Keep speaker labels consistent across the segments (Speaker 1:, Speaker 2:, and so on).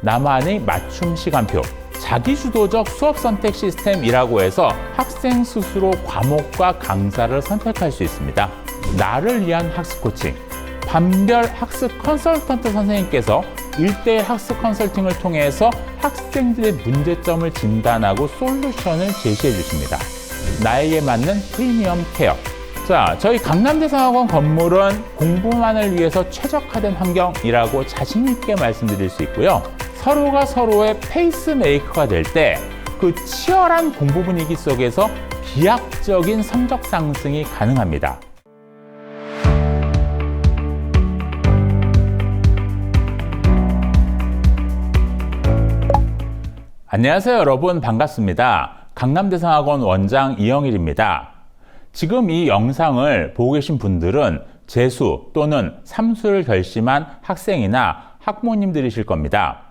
Speaker 1: 나만의 맞춤 시간표, 자기주도적 수업 선택 시스템이라고 해서 학생 스스로 과목과 강사를 선택할 수 있습니다. 나를 위한 학습 코칭, 반별 학습 컨설턴트 선생님께서 1:1 학습 컨설팅을 통해서 학생들의 문제점을 진단하고 솔루션을 제시해 주십니다. 나에게 맞는 프리미엄 케어. 자, 저희 강남대상학원 건물은 공부만을 위해서 최적화된 환경이라고 자신 있게 말씀드릴 수 있고요. 서로가 서로의 페이스메이커가 될 때 그 치열한 공부 분위기 속에서 비약적인 성적 상승이 가능합니다. 안녕하세요, 여러분. 반갑습니다. 강남대상학원 원장 이영일입니다. 지금 이 영상을 보고 계신 분들은 재수 또는 삼수를 결심한 학생이나 학부모님들이실 겁니다.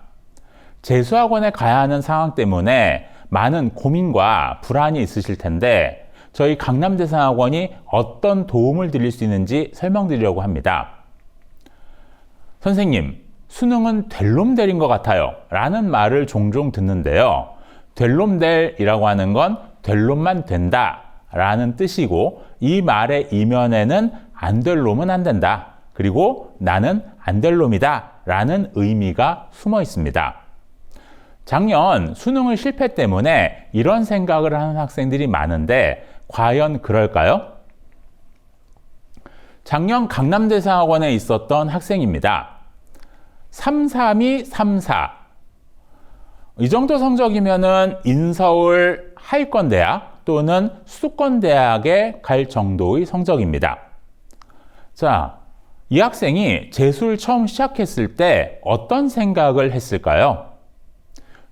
Speaker 1: 재수학원에 가야 하는 상황 때문에 많은 고민과 불안이 있으실 텐데 저희 강남대상학원이 어떤 도움을 드릴 수 있는지 설명드리려고 합니다. 선생님, 수능은 될 놈 될인 것 같아요 라는 말을 종종 듣는데요. 될 놈 될이라고 하는 건 될 놈만 된다 라는 뜻이고, 이 말의 이면에는 안 될 놈은 안 된다, 그리고 나는 안 될 놈이다 라는 의미가 숨어 있습니다. 작년 수능을 실패 때문에 이런 생각을 하는 학생들이 많은데 과연 그럴까요? 작년 강남대상학원에 있었던 학생입니다. 332, 34. 이 정도 성적이면은 인서울 하위권 대학 또는 수도권 대학에 갈 정도의 성적입니다. 자, 이 학생이 재수를 처음 시작했을 때 어떤 생각을 했을까요?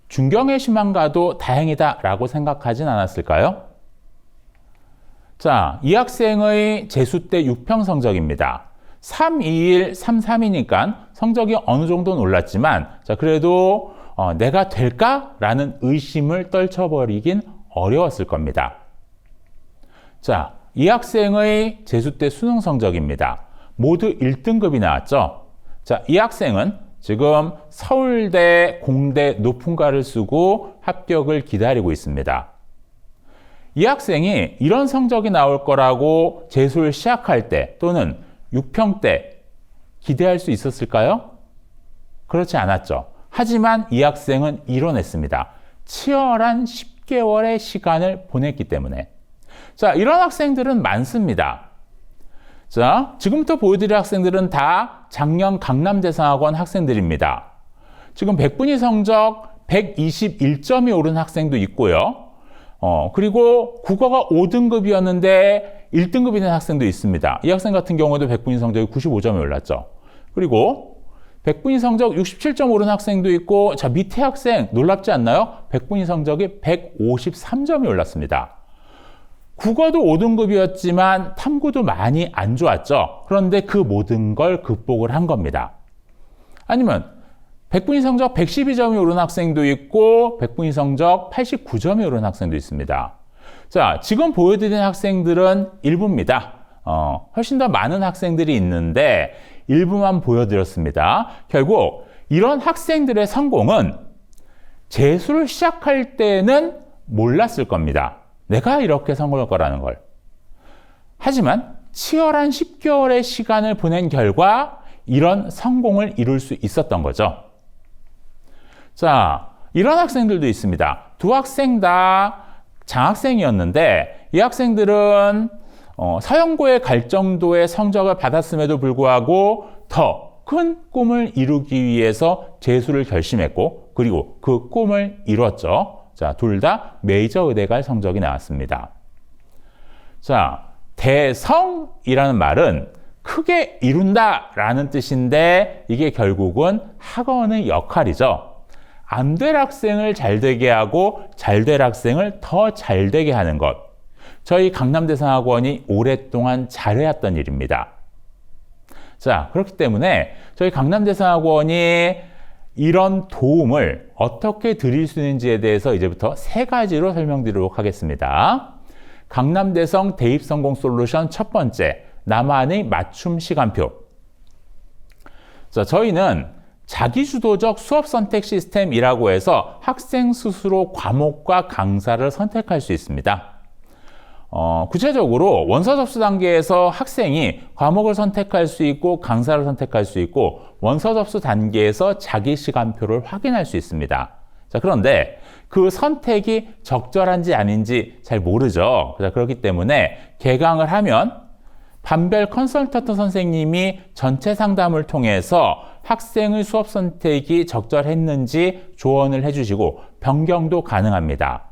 Speaker 1: 중경의 희망가도 다행이다 라고 생각하진 않았을까요? 자, 이 학생의 재수 때 6평 성적입니다. 321, 33이니까 성적이 어느 정도는 올랐지만, 자, 그래도 내가 될까? 라는 의심을 떨쳐버리긴 어려웠을 겁니다. 자, 이 학생의 재수 때 수능 성적입니다. 모두 1등급이 나왔죠. 자, 이 학생은 지금 서울대, 공대 높은과를 쓰고 합격을 기다리고 있습니다. 이 학생이 이런 성적이 나올 거라고 재수를 시작할 때 또는 6평 때 기대할 수 있었을까요? 그렇지 않았죠. 하지만 이 학생은 이뤄냈습니다. 치열한 10개월의 시간을 보냈기 때문에. 자, 이런 학생들은 많습니다. 자, 지금부터 보여드릴 학생들은 다 작년 강남대상학원 학생들입니다. 지금 백분위 성적 121점이 오른 학생도 있고요. 그리고 국어가 5등급이었는데 1등급이 된 학생도 있습니다. 이 학생 같은 경우도 백분위 성적이 95점이 올랐죠. 그리고 백분위 성적 67점 오른 학생도 있고, 자, 밑에 학생 놀랍지 않나요? 백분위 성적이 153점이 올랐습니다. 국어도 5등급이었지만 탐구도 많이 안 좋았죠. 그런데 그 모든 걸 극복을 한 겁니다. 아니면 백분위 성적 112점이 오른 학생도 있고 백분위 성적 89점이 오른 학생도 있습니다. 자, 지금 보여드린 학생들은 일부입니다. 훨씬 더 많은 학생들이 있는데 일부만 보여드렸습니다. 결국 이런 학생들의 성공은 재수를 시작할 때는 몰랐을 겁니다. 내가 이렇게 성공할 거라는 걸. 하지만 치열한 10개월의 시간을 보낸 결과 이런 성공을 이룰 수 있었던 거죠. 자, 이런 학생들도 있습니다. 두 학생 다 장학생이었는데 이 학생들은 서영고에 갈 정도의 성적을 받았음에도 불구하고 더 큰 꿈을 이루기 위해서 재수를 결심했고, 그리고 그 꿈을 이뤘죠. 자, 둘 다 메이저 의대 갈 성적이 나왔습니다. 자, 대성이라는 말은 크게 이룬다라는 뜻인데 이게 결국은 학원의 역할이죠. 안 될 학생을 잘 되게 하고 잘 될 학생을 더 잘 되게 하는 것. 저희 강남대상학원이 오랫동안 잘해왔던 일입니다. 자, 그렇기 때문에 저희 강남대상학원이 이런 도움을 어떻게 드릴 수 있는지에 대해서 이제부터 3가지로 설명드리도록 하겠습니다. 강남대성 대입성공 솔루션 첫 번째, 나만의 맞춤 시간표. 자, 저희는 자기주도적 수업 선택 시스템이라고 해서 학생 스스로 과목과 강사를 선택할 수 있습니다. 구체적으로 원서 접수 단계에서 학생이 과목을 선택할 수 있고 강사를 선택할 수 있고 원서 접수 단계에서 자기 시간표를 확인할 수 있습니다. 자, 그런데 그 선택이 적절한지 아닌지 잘 모르죠. 그렇기 때문에 개강을 하면 반별 컨설턴트 선생님이 전체 상담을 통해서 학생의 수업 선택이 적절했는지 조언을 해주시고 변경도 가능합니다.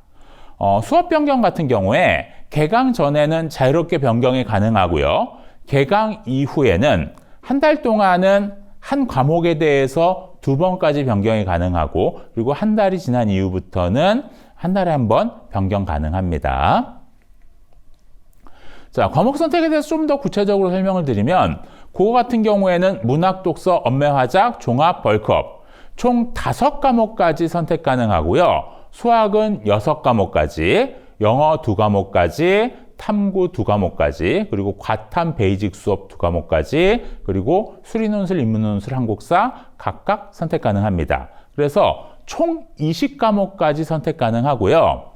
Speaker 1: 수업 변경 같은 경우에 개강 전에는 자유롭게 변경이 가능하고요. 개강 이후에는 한 달 동안은 한 과목에 대해서 2번까지 변경이 가능하고 그리고 한 달이 지난 이후부터는 한 달에 한 번 변경 가능합니다. 자, 과목 선택에 대해서 좀 더 구체적으로 설명을 드리면 국어 같은 경우에는 문학, 독서, 언매화작, 종합, 벌크업 총 5과목까지 선택 가능하고요. 수학은 6과목까지, 영어 2과목까지, 탐구 2과목까지, 그리고 과탐 베이직 수업 2과목까지, 그리고 수리논술, 인문논술, 한국사 각각 선택 가능합니다. 그래서 총 20과목까지 선택 가능하고요.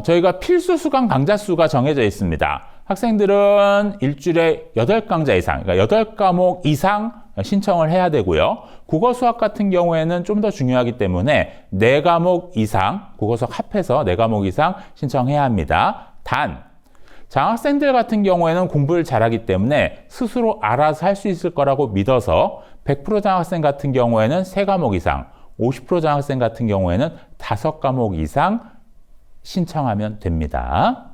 Speaker 1: 저희가 필수 수강 강좌 수가 정해져 있습니다. 학생들은 일주일에 8강좌 이상, 그러니까 8과목 이상 신청을 해야 되고요. 국어 수학 같은 경우에는 좀 더 중요하기 때문에 4과목 이상, 국어 수학 합해서 4과목 이상 신청해야 합니다. 단, 장학생들 같은 경우에는 공부를 잘하기 때문에 스스로 알아서 할 수 있을 거라고 믿어서 100% 장학생 같은 경우에는 3과목 이상, 50% 장학생 같은 경우에는 5과목 이상 신청하면 됩니다.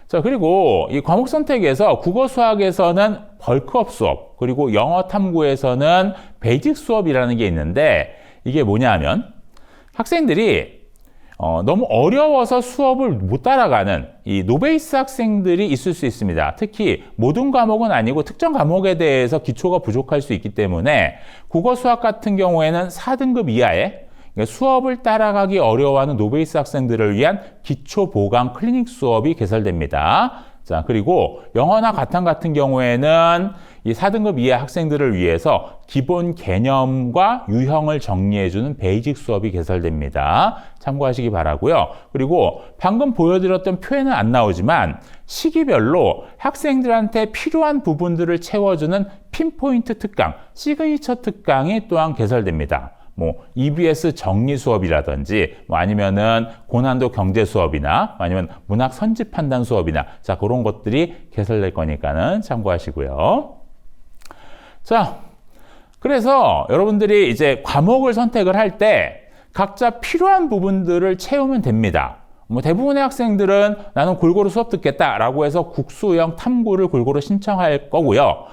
Speaker 1: 자, 그리고 이 과목 선택에서 국어 수학에서는 벌크업 수업, 그리고 영어 탐구에서는 베이직 수업이라는 게 있는데 이게 뭐냐 하면 학생들이 너무 어려워서 수업을 못 따라가는 이 노베이스 학생들이 있을 수 있습니다. 특히 모든 과목은 아니고 특정 과목에 대해서 기초가 부족할 수 있기 때문에 국어 수학 같은 경우에는 4등급 이하의 수업을 따라가기 어려워하는 노베이스 학생들을 위한 기초 보강 클리닉 수업이 개설됩니다. 자, 그리고 영어나 과탐 같은 경우에는 이 4등급 이하 학생들을 위해서 기본 개념과 유형을 정리해주는 베이직 수업이 개설됩니다. 참고하시기 바라고요. 그리고 방금 보여드렸던 표에는 안 나오지만 시기별로 학생들한테 필요한 부분들을 채워주는 핀포인트 특강, 시그니처 특강이 또한 개설됩니다. EBS 정리 수업이라든지, 아니면은 고난도 경제 수업이나, 아니면 문학 선지 판단 수업이나, 자, 그런 것들이 개설될 거니까는 참고하시고요. 자, 그래서 여러분들이 이제 과목을 선택을 할 때 각자 필요한 부분들을 채우면 됩니다. 대부분의 학생들은 나는 골고루 수업 듣겠다라고 해서 국수형 탐구를 골고루 신청할 거고요.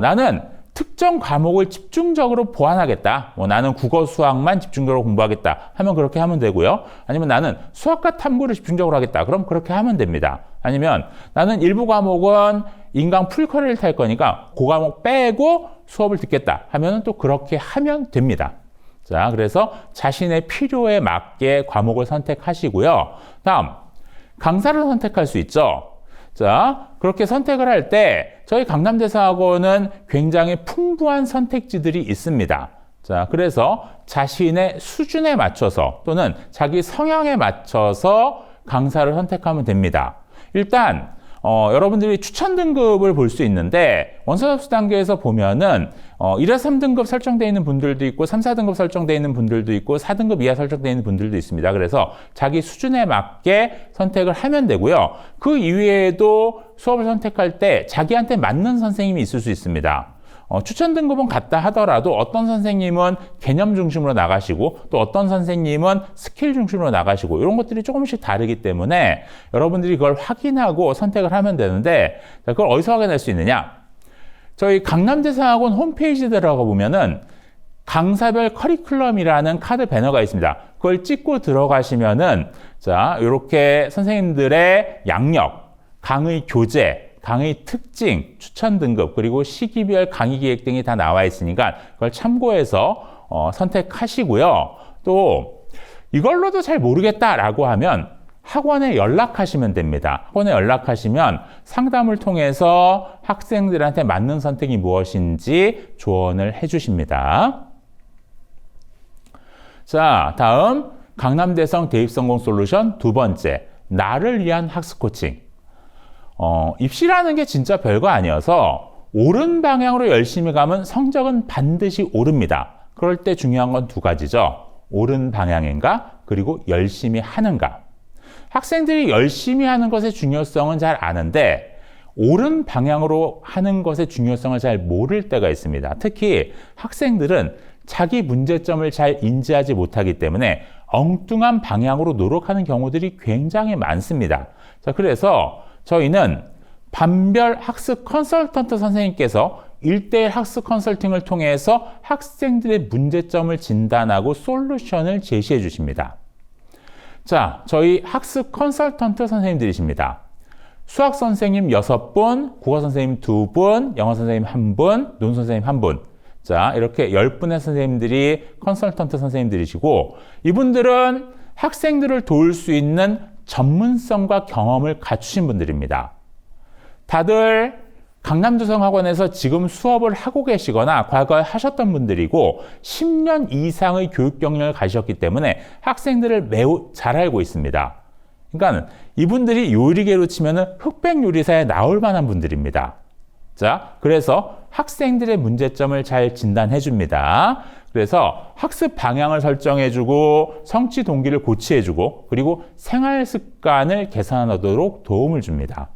Speaker 1: 나는 특정 과목을 집중적으로 보완하겠다. 나는 국어, 수학만 집중적으로 공부하겠다 하면 그렇게 하면 되고요. 아니면 나는 수학과 탐구를 집중적으로 하겠다. 그럼 그렇게 하면 됩니다. 아니면 나는 일부 과목은 인강 풀커리를 탈 거니까 그 과목 빼고 수업을 듣겠다 하면 또 그렇게 하면 됩니다. 자, 그래서 자신의 필요에 맞게 과목을 선택하시고요. 다음, 강사를 선택할 수 있죠. 자, 그렇게 선택을 할 때 저희 강남대사학원은 굉장히 풍부한 선택지들이 있습니다. 자, 그래서 자신의 수준에 맞춰서 또는 자기 성향에 맞춰서 강사를 선택하면 됩니다. 일단 여러분들이 추천 등급을 볼 수 있는데 원서 접수 단계에서 보면은 1에서 3등급 설정되어 있는 분들도 있고 3, 4등급 설정되어 있는 분들도 있고 4등급 이하 설정되어 있는 분들도 있습니다. 그래서 자기 수준에 맞게 선택을 하면 되고요. 그 이외에도 수업을 선택할 때 자기한테 맞는 선생님이 있을 수 있습니다. 추천 등급은 같다 하더라도 어떤 선생님은 개념 중심으로 나가시고 또 어떤 선생님은 스킬 중심으로 나가시고 이런 것들이 조금씩 다르기 때문에 여러분들이 그걸 확인하고 선택을 하면 되는데 그걸 어디서 확인할 수 있느냐? 저희 강남대사학원 홈페이지에 들어가 보면은 강사별 커리큘럼이라는 카드 배너가 있습니다. 그걸 찍고 들어가시면은 자, 이렇게 선생님들의 양력, 강의 교재, 강의 특징, 추천 등급, 그리고 시기별 강의 계획 등이 다 나와 있으니까 그걸 참고해서 선택하시고요. 또 이걸로도 잘 모르겠다라고 하면 학원에 연락하시면 됩니다. 학원에 연락하시면 상담을 통해서 학생들한테 맞는 선택이 무엇인지 조언을 해주십니다. 자, 다음 강남대성 대입성공 솔루션 두 번째, 나를 위한 학습 코칭. 입시라는 게 진짜 별거 아니어서 옳은 방향으로 열심히 가면 성적은 반드시 오릅니다. 그럴 때 중요한 건 두 가지죠. 옳은 방향인가, 그리고 열심히 하는가. 학생들이 열심히 하는 것의 중요성은 잘 아는데 옳은 방향으로 하는 것의 중요성을 잘 모를 때가 있습니다. 특히 학생들은 자기 문제점을 잘 인지하지 못하기 때문에 엉뚱한 방향으로 노력하는 경우들이 굉장히 많습니다. 자, 그래서 저희는 반별 학습 컨설턴트 선생님께서 1:1 학습 컨설팅을 통해서 학생들의 문제점을 진단하고 솔루션을 제시해 주십니다. 자, 저희 학습 컨설턴트 선생님들이십니다. 수학 선생님 6분, 국어 선생님 2분, 영어 선생님 1분, 논 선생님 1분. 자, 이렇게 10분의 선생님들이 컨설턴트 선생님들이시고, 이분들은 학생들을 도울 수 있는 전문성과 경험을 갖추신 분들입니다. 다들 강남도성학원에서 지금 수업을 하고 계시거나 과거에 하셨던 분들이고 10년 이상의 교육 경력을 가지셨기 때문에 학생들을 매우 잘 알고 있습니다. 그러니까 이분들이 요리계로 치면 흑백 요리사에 나올 만한 분들입니다. 자, 그래서 학생들의 문제점을 잘 진단해 줍니다. 그래서 학습 방향을 설정해주고 성취 동기를 고치해주고 그리고 생활 습관을 개선하도록 도움을 줍니다.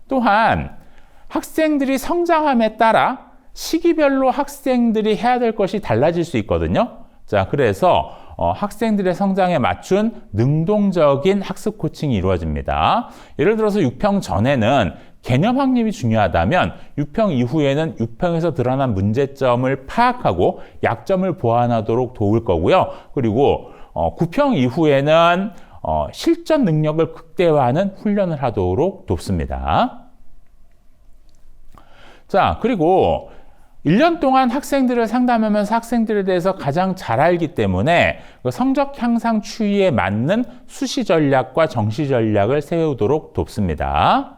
Speaker 1: 또한 학생들이 성장함에 따라 시기별로 학생들이 해야 될 것이 달라질 수 있거든요. 자, 그래서 학생들의 성장에 맞춘 능동적인 학습 코칭이 이루어집니다. 예를 들어서 6평 전에는 개념 확립이 중요하다면 6평 이후에는 6평에서 드러난 문제점을 파악하고 약점을 보완하도록 도울 거고요. 그리고 9평 이후에는 실전 능력을 극대화하는 훈련을 하도록 돕습니다. 자, 그리고 1년 동안 학생들을 상담하면서 학생들에 대해서 가장 잘 알기 때문에 성적 향상 추이에 맞는 수시 전략과 정시 전략을 세우도록 돕습니다.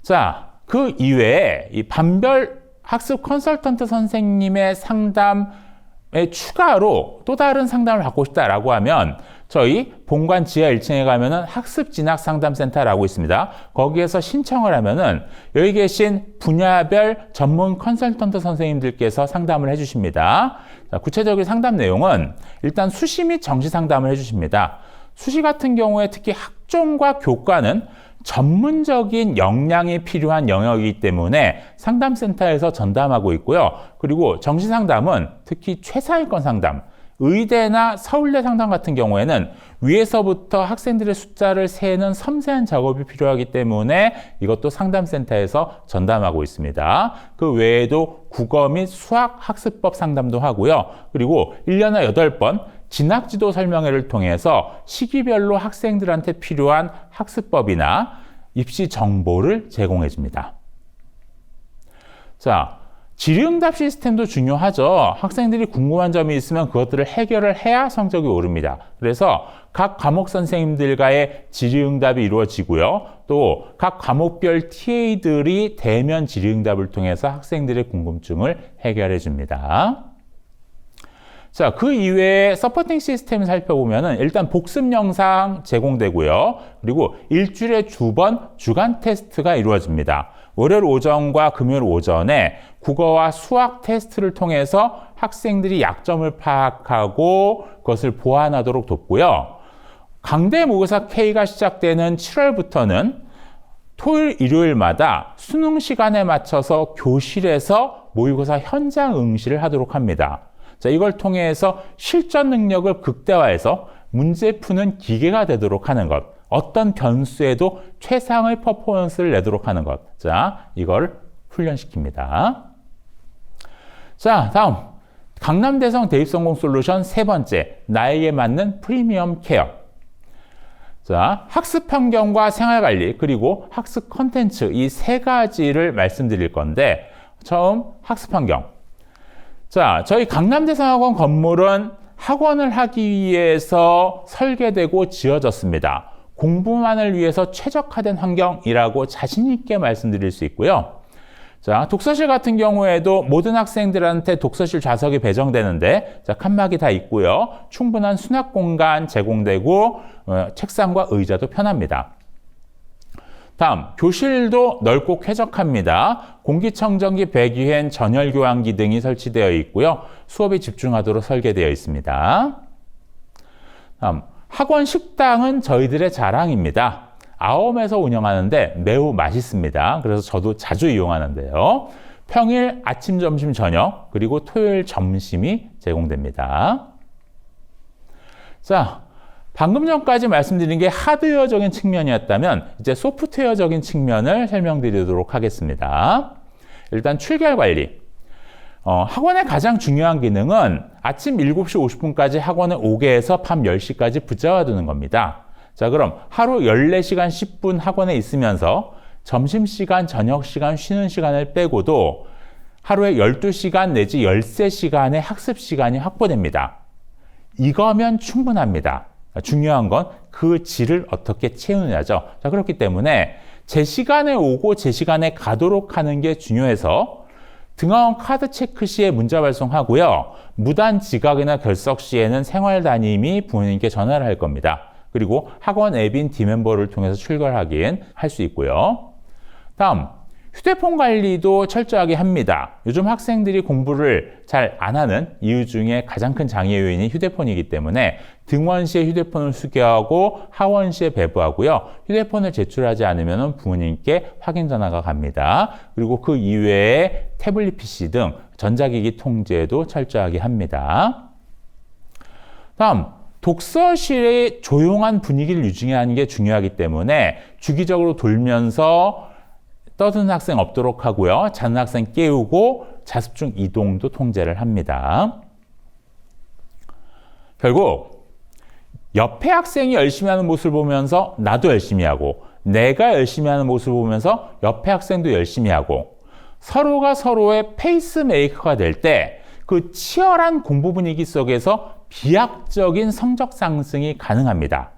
Speaker 1: 자, 그 이외에 이 반별 학습 컨설턴트 선생님의 상담에 추가로 또 다른 상담을 받고 싶다라고 하면 저희 본관 지하 1층에 가면은 학습진학상담센터라고 있습니다. 거기에서 신청을 하면은 여기 계신 분야별 전문 컨설턴트 선생님들께서 상담을 해주십니다. 자, 구체적인 상담 내용은 일단 수시 및 정시 상담을 해주십니다. 수시 같은 경우에 특히 학종과 교과는 전문적인 역량이 필요한 영역이기 때문에 상담센터에서 전담하고 있고요. 그리고 정시 상담은 특히 최상위권 상담, 의대나 서울대 상담 같은 경우에는 위에서부터 학생들의 숫자를 세는 섬세한 작업이 필요하기 때문에 이것도 상담센터에서 전담하고 있습니다. 그 외에도 국어 및 수학 학습법 상담도 하고요. 그리고 1년에 8번 진학지도 설명회를 통해서 시기별로 학생들한테 필요한 학습법이나 입시 정보를 제공해 줍니다. 자, 질의응답 시스템도 중요하죠. 학생들이 궁금한 점이 있으면 그것들을 해결을 해야 성적이 오릅니다. 그래서 각 과목 선생님들과의 질의응답이 이루어지고요. 또 각 과목별 TA들이 대면 질의응답을 통해서 학생들의 궁금증을 해결해 줍니다. 자, 그 이외에 서포팅 시스템을 살펴보면은 일단 복습 영상 제공되고요. 그리고 일주일에 2번 주간 테스트가 이루어집니다. 월요일 오전과 금요일 오전에 국어와 수학 테스트를 통해서 학생들이 약점을 파악하고 그것을 보완하도록 돕고요. 강대 모의고사 K가 시작되는 7월부터는 토요일, 일요일마다 수능 시간에 맞춰서 교실에서 모의고사 현장 응시를 하도록 합니다. 자, 이걸 통해서 실전 능력을 극대화해서 문제 푸는 기계가 되도록 하는 것. 어떤 변수에도 최상의 퍼포먼스를 내도록 하는 것. 자, 이걸 훈련시킵니다. 자, 다음. 강남대성 대입성공 솔루션 세 번째. 나에게 맞는 프리미엄 케어. 자, 학습 환경과 생활관리, 그리고 학습 콘텐츠 이 세 가지를 말씀드릴 건데, 처음 학습 환경. 자, 저희 강남대성학원 건물은 학원을 하기 위해서 설계되고 지어졌습니다. 공부만을 위해서 최적화된 환경이라고 자신 있게 말씀드릴 수 있고요. 자, 독서실 같은 경우에도 모든 학생들한테 독서실 좌석이 배정되는데, 자, 칸막이 다 있고요. 충분한 수납 공간 제공되고, 책상과 의자도 편합니다. 다음, 교실도 넓고 쾌적합니다. 공기청정기, 배기엔, 전열 교환기 등이 설치되어 있고요. 수업에 집중하도록 설계되어 있습니다. 다음, 학원 식당은 저희들의 자랑입니다. 아홈에서 운영하는데 매우 맛있습니다. 그래서 저도 자주 이용하는데요. 평일 아침, 점심, 저녁, 그리고 토요일 점심이 제공됩니다. 자, 방금 전까지 말씀드린 게 하드웨어적인 측면이었다면 이제 소프트웨어적인 측면을 설명드리도록 하겠습니다. 일단 출결 관리. 학원의 가장 중요한 기능은 아침 7시 50분까지 학원에 오게 해서 밤 10시까지 붙잡아 두는 겁니다. 자, 그럼 하루 14시간 10분 학원에 있으면서 점심시간, 저녁시간, 쉬는 시간을 빼고도 하루에 12시간 내지 13시간의 학습 시간이 확보됩니다. 이거면 충분합니다. 중요한 건 그 질을 어떻게 채우느냐죠. 자, 그렇기 때문에 제 시간에 오고 제 시간에 가도록 하는 게 중요해서 등하원 카드 체크 시에 문자 발송하고요. 무단 지각이나 결석 시에는 생활 담임이 부모님께 전화를 할 겁니다. 그리고 학원 앱인 D멤버를 통해서 출결하긴 할 수 있고요. 다음, 휴대폰 관리도 철저하게 합니다. 요즘 학생들이 공부를 잘 안 하는 이유 중에 가장 큰 장애 요인이 휴대폰이기 때문에 등원 시에 휴대폰을 수거하고 하원 시에 배부하고요. 휴대폰을 제출하지 않으면 부모님께 확인 전화가 갑니다. 그리고 그 이외에 태블릿 PC 등 전자기기 통제도 철저하게 합니다. 다음, 독서실의 조용한 분위기를 유지하는 게 중요하기 때문에 주기적으로 돌면서 떠드는 학생 없도록 하고요. 자는 학생 깨우고 자습중 이동도 통제를 합니다. 결국 옆에 학생이 열심히 하는 모습을 보면서 나도 열심히 하고 내가 열심히 하는 모습을 보면서 옆에 학생도 열심히 하고 서로가 서로의 페이스메이커가 될 때 그 치열한 공부 분위기 속에서 비약적인 성적 상승이 가능합니다.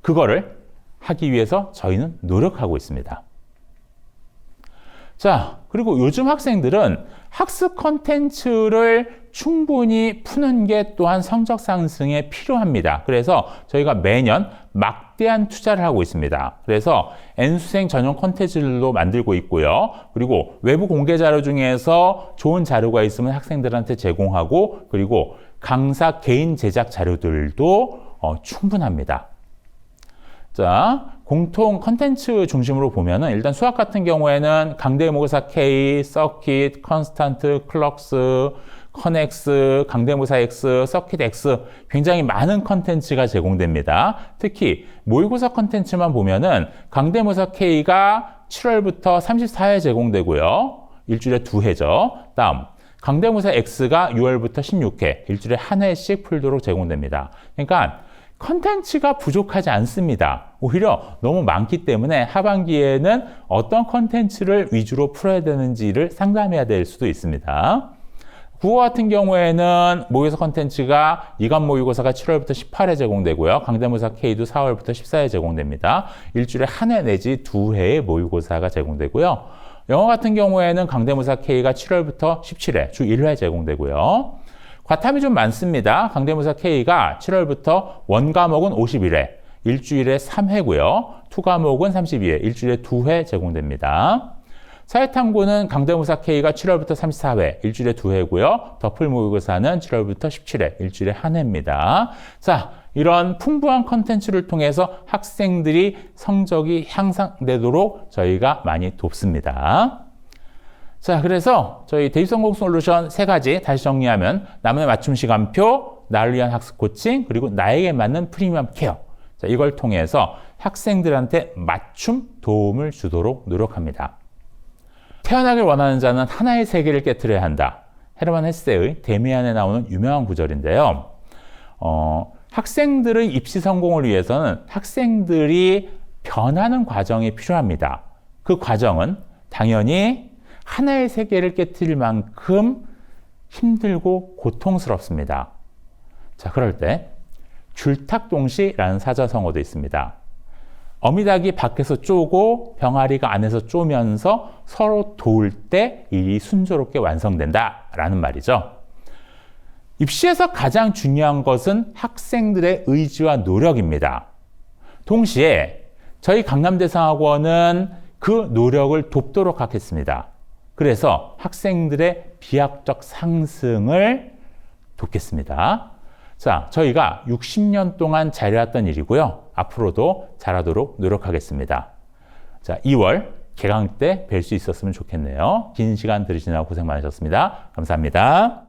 Speaker 1: 그거를 하기 위해서 저희는 노력하고 있습니다. 자, 그리고 요즘 학생들은 학습 콘텐츠를 충분히 푸는 게 또한 성적 상승에 필요합니다. 그래서 저희가 매년 막대한 투자를 하고 있습니다. 그래서 N수생 전용 콘텐츠들도 만들고 있고요. 그리고 외부 공개 자료 중에서 좋은 자료가 있으면 학생들한테 제공하고 그리고 강사 개인 제작 자료들도 충분합니다. 자, 공통 컨텐츠 중심으로 보면은 일단 수학 같은 경우에는 강대 모의고사 K, 서킷, 컨스탄트, 클럭스, 커넥스, 강대모사 X, 서킷 X 굉장히 많은 컨텐츠가 제공됩니다. 특히 모의고사 컨텐츠만 보면은 강대모사 K가 7월부터 34회 제공되고요. 일주일에 2회죠. 다음 강대모사 X가 6월부터 16회, 일주일에 1회씩 풀도록 제공됩니다. 그러니까 컨텐츠가 부족하지 않습니다. 오히려 너무 많기 때문에 하반기에는 어떤 컨텐츠를 위주로 풀어야 되는지를 상담해야 될 수도 있습니다. 국어 같은 경우에는 모의고사 컨텐츠가 이관 모의고사가 7월부터 18회 제공되고요. 강대모사 K도 4월부터 14회 제공됩니다. 일주일에 1회 내지 2회의 모의고사가 제공되고요. 영어 같은 경우에는 강대모사 K가 7월부터 17회, 주 1회 제공되고요. 과탐이 좀 많습니다. 강대모사 K가 7월부터 원과목은 51회, 일주일에 3회고요. 투과목은 32회, 일주일에 2회 제공됩니다. 사회탐구는 강대모사 K가 7월부터 34회, 일주일에 2회고요. 덧풀 모의고사는 7월부터 17회, 일주일에 1회입니다. 자, 이런 풍부한 컨텐츠를 통해서 학생들이 성적이 향상되도록 저희가 많이 돕습니다. 자, 그래서 저희 대입성공 솔루션 3가지 다시 정리하면 나만의 맞춤 시간표, 나를 위한 학습 코칭, 그리고 나에게 맞는 프리미엄 케어. 자, 이걸 통해서 학생들한테 맞춤 도움을 주도록 노력합니다. 태어나길 원하는 자는 하나의 세계를 깨트려야 한다. 헤르만 헤세의 데미안에 나오는 유명한 구절인데요. 학생들의 입시 성공을 위해서는 학생들이 변하는 과정이 필요합니다. 그 과정은 당연히 하나의 세계를 깨트릴 만큼 힘들고 고통스럽습니다. 자, 그럴 때 줄탁동시라는 사자성어도 있습니다. 어미닭이 밖에서 쪼고 병아리가 안에서 쪼면서 서로 도울 때 일이 순조롭게 완성된다라는 말이죠. 입시에서 가장 중요한 것은 학생들의 의지와 노력입니다. 동시에 저희 강남대상학원은 그 노력을 돕도록 하겠습니다. 그래서 학생들의 비학적 상승을 돕겠습니다. 자, 저희가 60년 동안 잘해왔던 일이고요. 앞으로도 잘하도록 노력하겠습니다. 자, 2월 개강 때 뵐 수 있었으면 좋겠네요. 긴 시간 들으시느라 고생 많으셨습니다. 감사합니다.